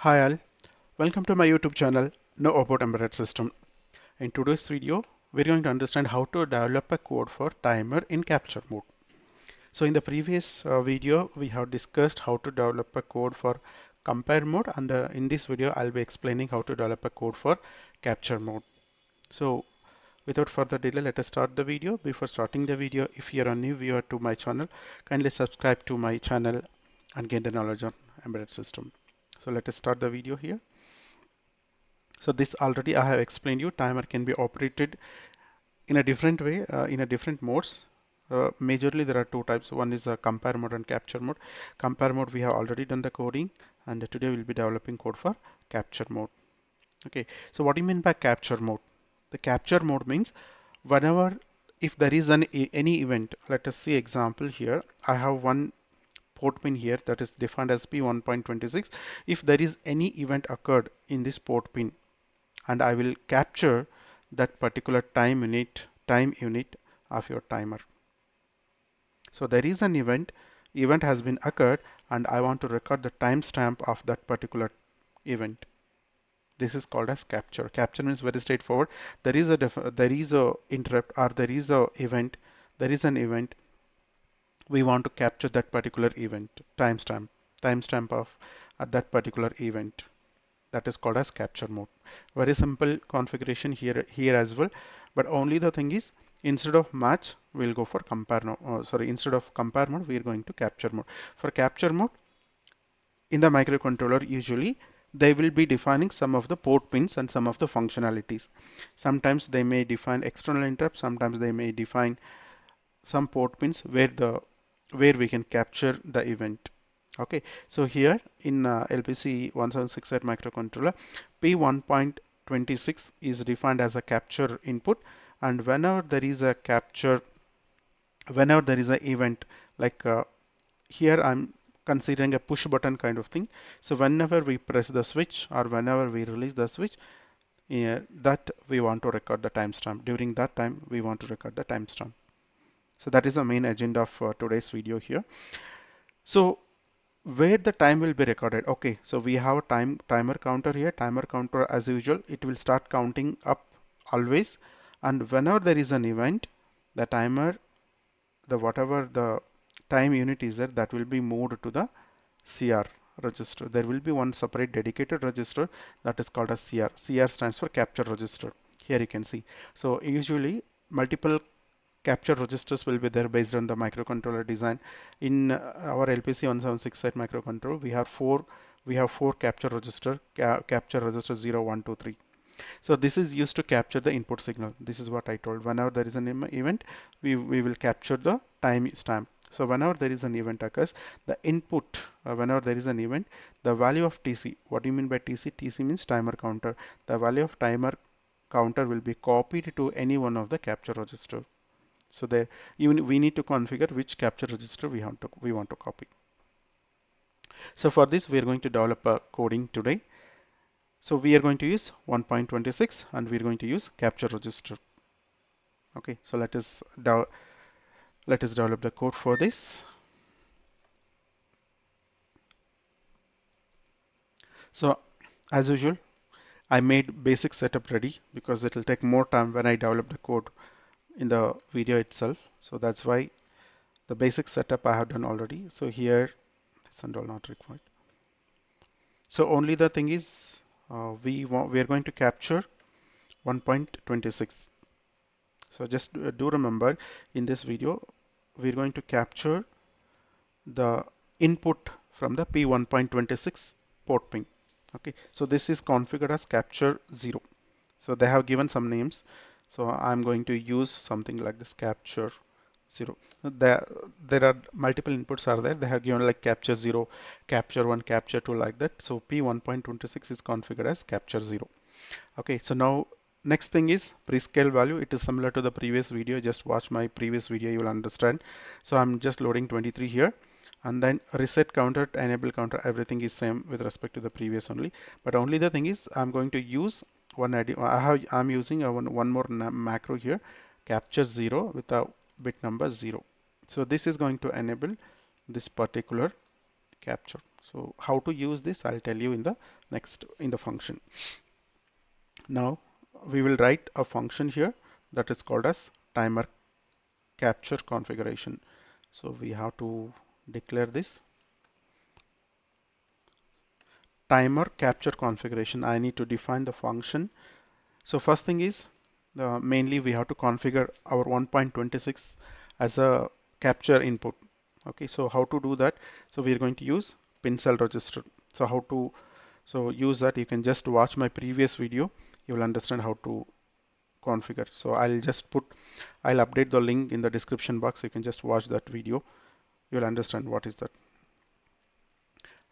Hi all, welcome to my YouTube channel, Know About Embedded System. In today's video, we're going to understand how to develop a code for timer in capture mode. So in the previous video, we have discussed how to develop a code for compare mode, and in this video, I'll be explaining how to develop a code for capture mode. So without further delay, let us start the video. Before starting the video, if you're a new viewer to my channel, kindly subscribe to my channel and gain the knowledge on embedded system. So let us start the video here. So this already I have explained you. Timer can be operated in a different way, in a different modes. Majorly there are two types. One is a compare mode and capture mode. Compare mode we have already done the coding, and today we'll be developing code for capture mode. Okay, so what do you mean by capture mode? The capture mode means whenever if there is any event, let us see example here. I have one port pin here that is defined as P1.26. If there is any event occurred in this port pin, and I will capture that particular time unit of your timer. So there is an event has been occurred, and I want to record the timestamp of that particular event. This is called as capture. Capture means very straightforward. There is a interrupt, or there is an event. We want to capture that particular event timestamp of that particular event. That is called as capture mode. Very simple configuration here as well, but only the thing is, instead of match we'll go for compare now. Instead of compare mode we are going to capture mode. For capture mode in the microcontroller, usually they will be defining some of the port pins and some of the functionalities. Sometimes they may define external interrupt, sometimes they may define some port pins where we can capture the event. Okay, so here in LPC 1768 microcontroller, P1.26 is defined as a capture input, and whenever there is an event, like here I'm considering a push button kind of thing. So whenever we press the switch or whenever we release the switch, that we want to record the timestamp. During that time, we want to record the timestamp. So that is the main agenda of today's video here. So where the time will be recorded. Okay, so we have a timer counter here. Timer counter, as usual, it will start counting up always, and whenever there is an event, the timer, the whatever the time unit is there, that will be moved to the CR register. There will be one separate dedicated register that is called as CR. CR stands for capture register. Here you can see. So usually multiple capture registers will be there based on the microcontroller design. In our LPC 1768 microcontroller, we have four capture capture register 0, 1, 2, 3. So this is used to capture the input signal. This is what I told. Whenever there is an event, we will capture the time stamp. So whenever there is an event occurs, the input, whenever there is an event, the value of TC. What do you mean by TC? TC means timer counter. The value of timer counter will be copied to any one of the capture register. So there, even we need to configure which capture register we want to copy. So for this, we are going to develop a coding today. So we are going to use 1.26 and we are going to use capture register. Okay, so let us develop the code for this. So as usual, I made basic setup ready because it will take more time when I develop the code in the video itself. So that's why the basic setup I have done already. So here, this and all not required. So only the thing is, we are going to capture 1.26. So just do remember, in this video we're going to capture the input from the P1.26 port pin. Okay, so this is configured as capture 0. So they have given some names. So I'm going to use something like this, capture 0. There are multiple inputs are there. They have given like capture 0, capture 1, capture 2, like that. So P1.26 is configured as capture 0. Okay, so now next thing is prescale value. It is similar to the previous video. Just watch my previous video, you will understand. So I'm just loading 23 here, and then reset counter, enable counter, everything is same with respect to the previous only. But only the thing is, I'm going to use I'm using one more macro here, capture 0 with a bit number 0. So this is going to enable this particular capture. So how to use this, I'll tell you in the next in the function. Now we will write a function here that is called as timer capture configuration. So we have to declare this timer capture configuration. I need to define the function. So first thing is mainly we have to configure our 1.26 as a capture input. Okay, so how to do that? So we are going to use pin cell register. So how to use that? You can just watch my previous video. You will understand how to configure. So I'll update the link in the description box. You can just watch that video. You'll understand what is that.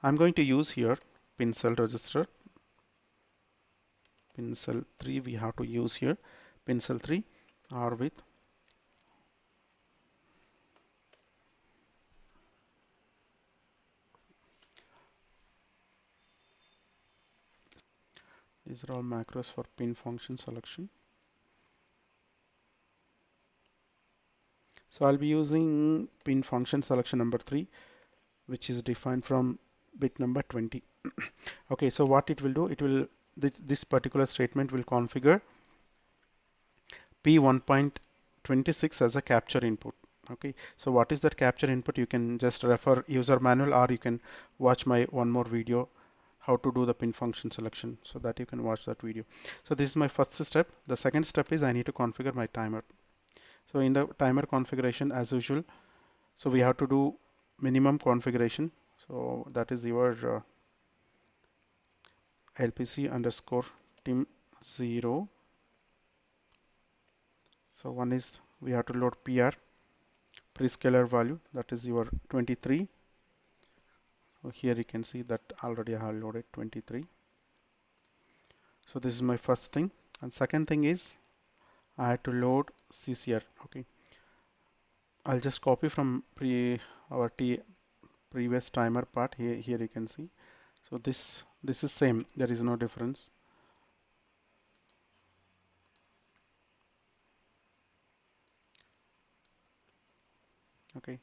I'm going to use here pin cell register. Pin cell 3 we have to use here. Pin cell 3 or with these are all macros for pin function selection. So I'll be using pin function selection number 3, which is defined from bit number 20. Okay, so what it will do, this particular statement will configure P1.26 as a capture input. Okay, so what is that capture input? You can just refer user manual, or you can watch my one more video how to do the pin function selection, so that you can watch that video. So this is my first step. The second step is I need to configure my timer. So in the timer configuration, as usual, so we have to do minimum configuration. So that is your LPC underscore tim 0. So one is we have to load PR prescaler value, that is your 23. So here you can see that already I have loaded 23. So this is my first thing. And second thing is I had to load CCR. Okay, I'll just copy from our previous timer part. Here you can see. So this is same. There is no difference. Okay.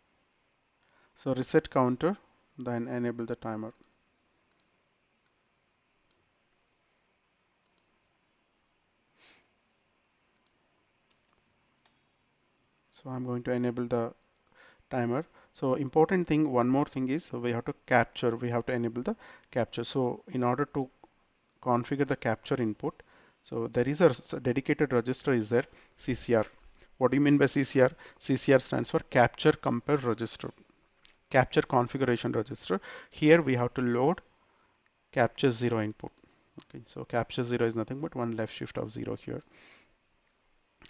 So reset counter, then enable the timer. So I'm going to enable the timer. So important thing, one more thing is we have to enable the capture. So in order to configure the capture input, so there is a dedicated register is there, CCR. What do you mean by CCR? CCR stands for capture compare register, capture configuration register. Here we have to load capture 0 input. Okay, so capture 0 is nothing but one left shift of 0 here.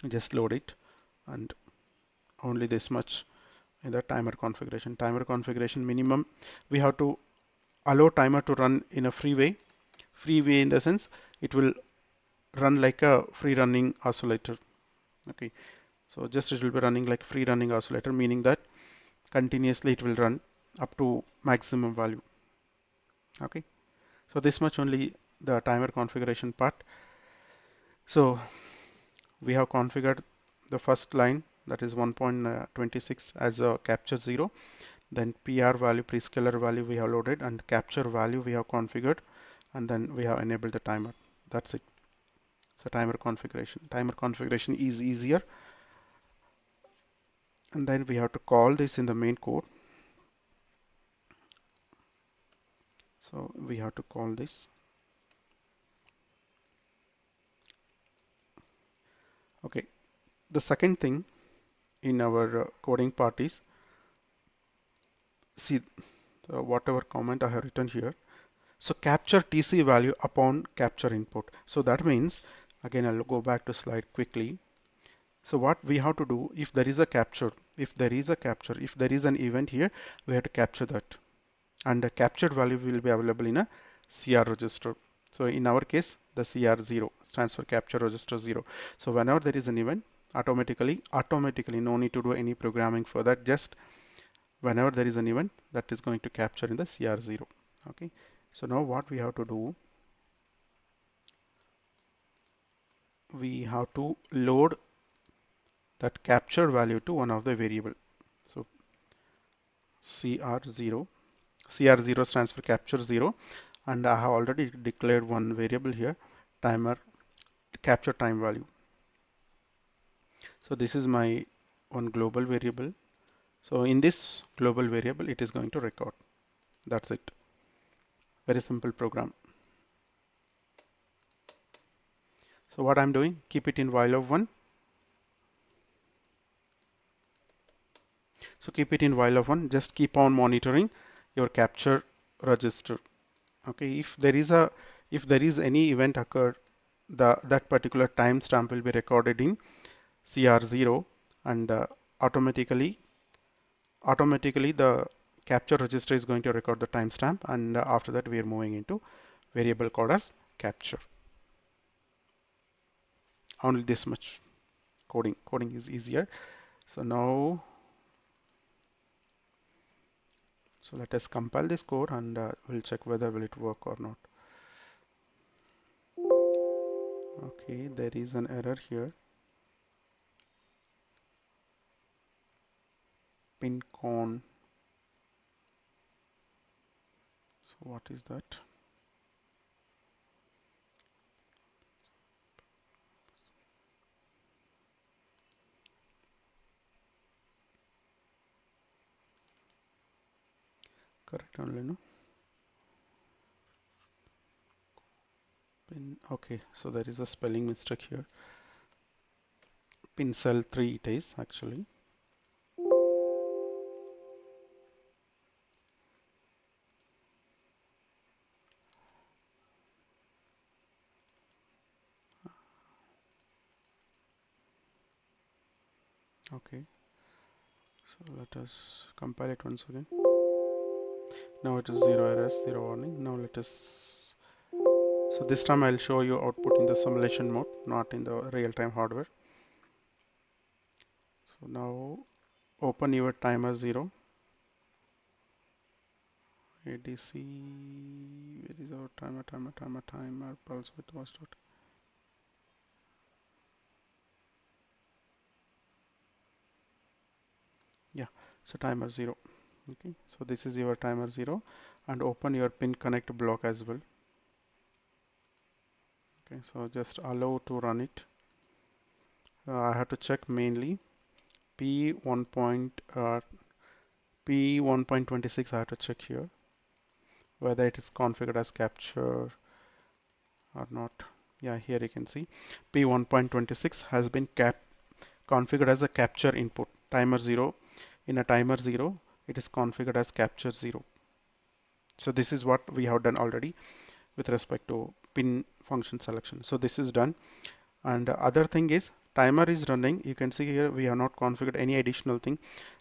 Just load it, and only this much in the timer configuration. Timer configuration minimum, we have to allow timer to run in a free way. Free way in the sense it will run like a free running oscillator. Okay, so just it will be running like free running oscillator, meaning that continuously it will run up to maximum value. Okay, so this much only the timer configuration part. So we have configured the first line, that is 1.26 as a capture 0. Then PR value, prescaler value we have loaded, and capture value we have configured, and then we have enabled the timer. That's it. So timer configuration. Timer configuration is easier. And then we have to call this in the main code. So we have to call this. Okay. The second thing in our coding part is, see whatever comment I have written here. So capture TC value upon capture input. So that means, again, I'll go back to slide quickly. So what we have to do, if there is a capture, if there is an event here, we have to capture that. And the captured value will be available in a CR register. So in our case, the CR0 stands for capture register 0. So whenever there is an event, automatically, no need to do any programming for that. Just whenever there is an event, that is going to capture in the CR0. Okay. So now what we have to do, we have to load that capture value to one of the variable. So CR0. CR0 stands for capture 0, and I have already declared one variable here, timer capture time value. So this is my one global variable. So in this global variable, it is going to record. That's it. Very simple program. So what I'm doing, keep it in while of 1. So keep it in while of 1. Just keep on monitoring your capture register. Okay, if there is any event occurred, that particular timestamp will be recorded in CR0, and automatically the capture register is going to record the timestamp, and after that we are moving into variable called as capture. Only this much coding is easier. So now, so let us compile this code, and we'll check whether will it work or not. Okay, there is an error here. Pincon. So what is that? Correct only, no? Okay, so there is a spelling mistake here. Pin cell 3 it is actually. Okay, so let us compile it once again. Now it is 0 errors, 0 warning. Now let us, so this time I'll show you output in the simulation mode, not in the real-time hardware. So now open your timer 0. ADC, where is our timer, pulse width was dot. Yeah, so timer 0. Okay, so this is your timer 0, and open your pin connect block as well. Okay, so just allow to run it. I have to check mainly P1 P1.26. I have to check here whether it is configured as capture or not. Yeah, here you can see P1.26 has been configured as a capture input. Timer 0, in a timer 0 it is configured as capture 0. So this is what we have done already with respect to pin function selection. So this is done, and the other thing is timer is running. You can see here we have not configured any additional thing,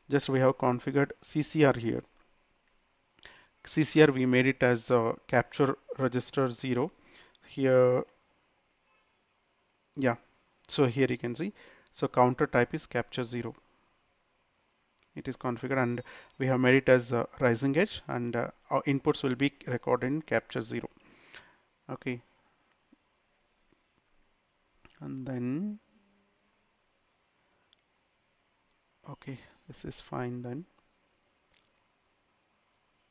just we have configured CCR here. CCR we made it as capture register 0 here. Yeah, so here you can see, so counter type is capture 0. It is configured, and we have made it as rising edge, and our inputs will be recorded in capture 0. Okay, and then okay, this is fine then.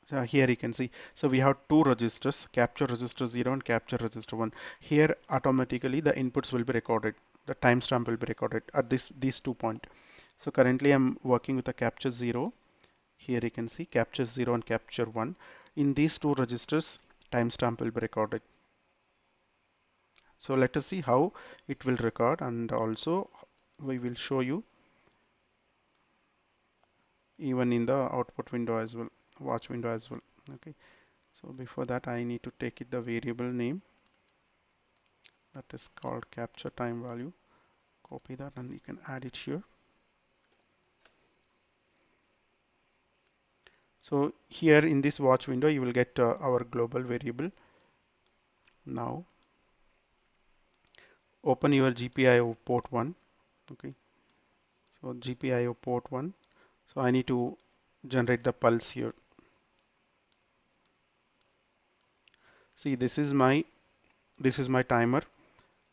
So here you can see, so we have two registers, capture register 0 and capture register 1. Here automatically the inputs will be recorded, the timestamp will be recorded at these 2 points. So currently I'm working with a capture 0. Here you can see capture 0 and capture 1. In these two registers, timestamp will be recorded. So let us see how it will record, and also we will show you even in the output window as well, watch window as well. Okay, so before that I need to take it the variable name that is called capture time value. Copy that and you can add it here. So here in this watch window you will get our global variable. Now open your GPIO port 1. Okay, so GPIO port 1. So I need to generate the pulse here. See, this is my timer.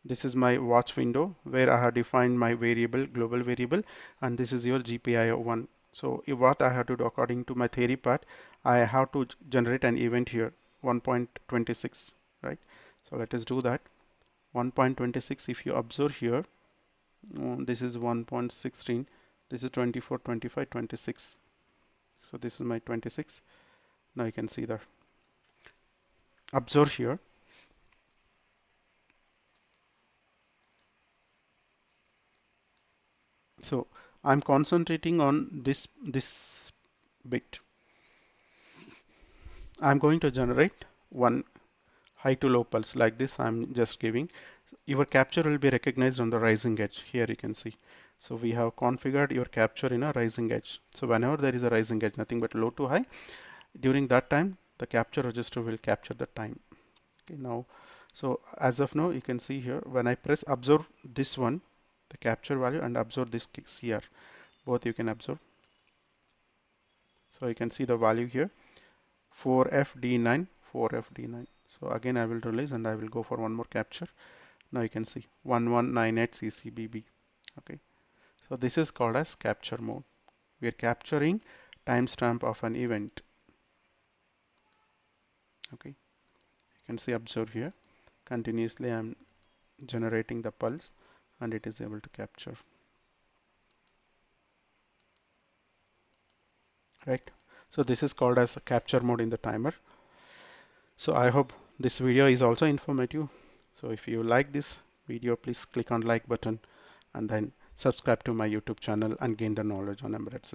This is my watch window where I have defined my variable, global variable, and this is your GPIO 1. So what I have to do according to my theory part, I have to generate an event here 1.26, right? So let us do that. 1.26, if you observe here, this is 1.16, this is 24, 25, 26. So this is my 26. Now you can see that. Observe here. So I'm concentrating on this bit. I'm going to generate one high to low pulse like this. I'm just giving. Your capture will be recognized on the rising edge. Here you can see. So we have configured your capture in a rising edge. So whenever there is a rising edge, nothing but low to high, during that time, the capture register will capture the time. Okay, now, so as of now, you can see here, when I press observe this one, the capture value, and observe this CR, both you can observe. So you can see the value here, 4FD9, 4FD9. So again, I will release and I will go for one more capture. Now you can see 1198 CCBB. Okay. So this is called as capture mode. We are capturing timestamp of an event. Okay. You can see observe here. Continuously I'm generating the pulse and it is able to capture. Right. So this is called as a capture mode in the timer. So I hope this video is also informative. So if you like this video, please click on like button and then subscribe to my YouTube channel and gain the knowledge on embedded systems.